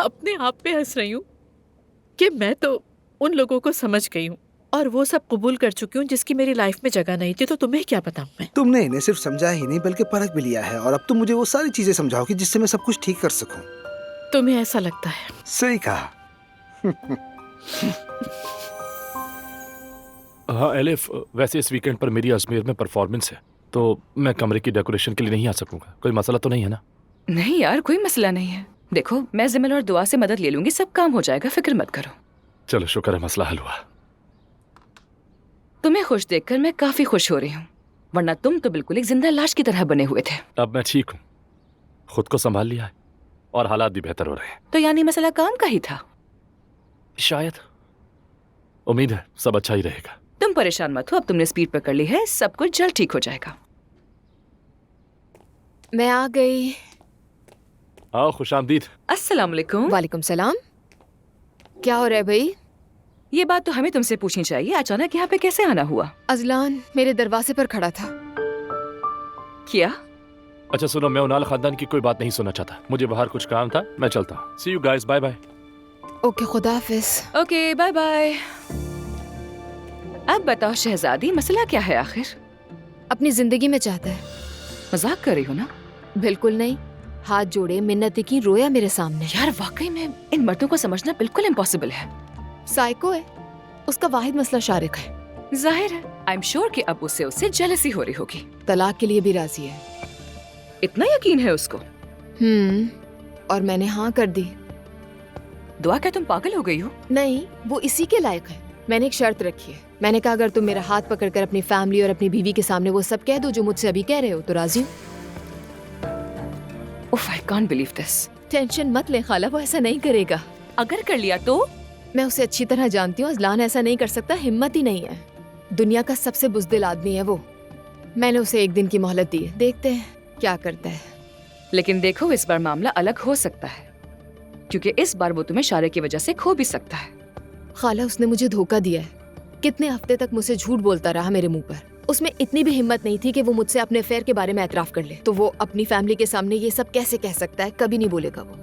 अपने आप पे हंस रही हूँ कि मैं तो उन लोगों को समझ गई हूँ और वो सब कबूल कर चुकी हूँ जिसकी मेरी लाइफ में जगह नहीं थी। तो तुम्हें क्या बताऊँ मैं? तुमने इन्हें सिर्फ समझा ही नहीं बल्कि परख भी लिया है, और अब तुम मुझे वो सारी चीजें समझाओगी जिससे मैं सब कुछ ठीक कर सकूं। तुम्हें ऐसा लगता है? सही कहा। हाँ एलिफ, वैसे इस वीकेंड पर मेरी अजमेर में परफॉर्मेंस है, तो मैं कमरे की डेकोरेशन के लिए नहीं आ सकूंगा। कोई मसला तो नहीं है ना? नहीं यार, कोई मसला नहीं है। देखो, मैं जिमिल और दुआ से मदद ले लूंगी, सब काम हो जाएगा, फिक्र मत करो। चलो शुक्र है मसला हल हुआ। तुम्हें खुश देखकर मैं काफी खुश हो रही हूँ, वरना तुम तो बिल्कुल एक जिंदा लाश की तरह बने हुए थे। अब मैं ठीक हूँ, खुद को संभाल लिया है और हालात भी बेहतर हो रहे हैं। तो यानी मसला काम का ही था? शायद। उम्मीद है सब अच्छा ही रहेगा। तुम परेशान मत हो, अब तुमने स्पीड पकड़ ली है, सब कुछ जल्द ठीक हो जाएगा। मैं आ गई। आओ, खुशामदीद। अस्सलाम वालेकुम। वालेकुम सलाम। क्या हो रहा है भाई? ये बात तो हमें तुमसे पूछनी चाहिए, अचानक यहाँ पे कैसे आना हुआ? अजलान मेरे दरवाजे पर खड़ा था। क्या? अच्छा सुनो, मैं उनाल खानदान की कोई बात नहीं सुनना चाहता, मुझे बाहर कुछ काम था, मैं चलता हूँ। See you guys, bye bye. Okay, खुदा हाफिज। Okay, bye bye. अब बताओ शहजादी, मसला क्या है आखिर? अपनी जिंदगी में चाहता है। मजाक कर रही हो ना? बिल्कुल नहीं। हाथ जोड़े, मिन्नतें की, रोया मेरे सामने। यार वाकई में इन मर्दों को समझना बिल्कुल इम्पॉसिबल है। साइको है, उसका वाहिद मसला शारिक है। जाहिर है, आई एम श्योर कि अब उससे जेलसी हो रही होगी। तलाक के लिए भी राजी है। इतना यकीन है उसको? और मैंने हाँ कर दी। दुआ, क्या तुम पागल हो गई हो? नहीं, वो इसी के लायक है। मैंने एक शर्त रखी है। मैंने कहा अगर तुम मेरा हाथ पकड़कर अपनी फैमिली और अपनी बीवी के सामने वो सब कह दो जो मुझसे अभी कह रहे हो, तो राजी हूँ। Oh, I can't believe this. Tension मत ले खाला, वो ऐसा नहीं करेगा। अगर कर लिया तो? मैं उसे अच्छी तरह जानती हूँ, अजलान ऐसा नहीं कर सकता, हिम्मत ही नहीं है। दुनिया का सबसे बुज़दिल आदमी है वो। मैंने उसे एक दिन की मोहलत दी है, देखते हैं क्या करता है। लेकिन देखो, इस बार मामला अलग हो सकता है, क्योंकि इस बार वो तुम्हें शारे की वजह से खो भी सकता है। खाला, उसने मुझे धोखा दिया है। कितने हफ्ते तक मुझसे झूठ बोलता रहा मेरे मुंह पर। उसमें इतनी भी हिम्मत नहीं थी कि वो मुझसे अपने अफेयर के बारे में एतराफ कर ले। तो वो अपनी फैमिली के सामने ये सब कैसे कह सकता है? कभी नहीं बोलेगा वो।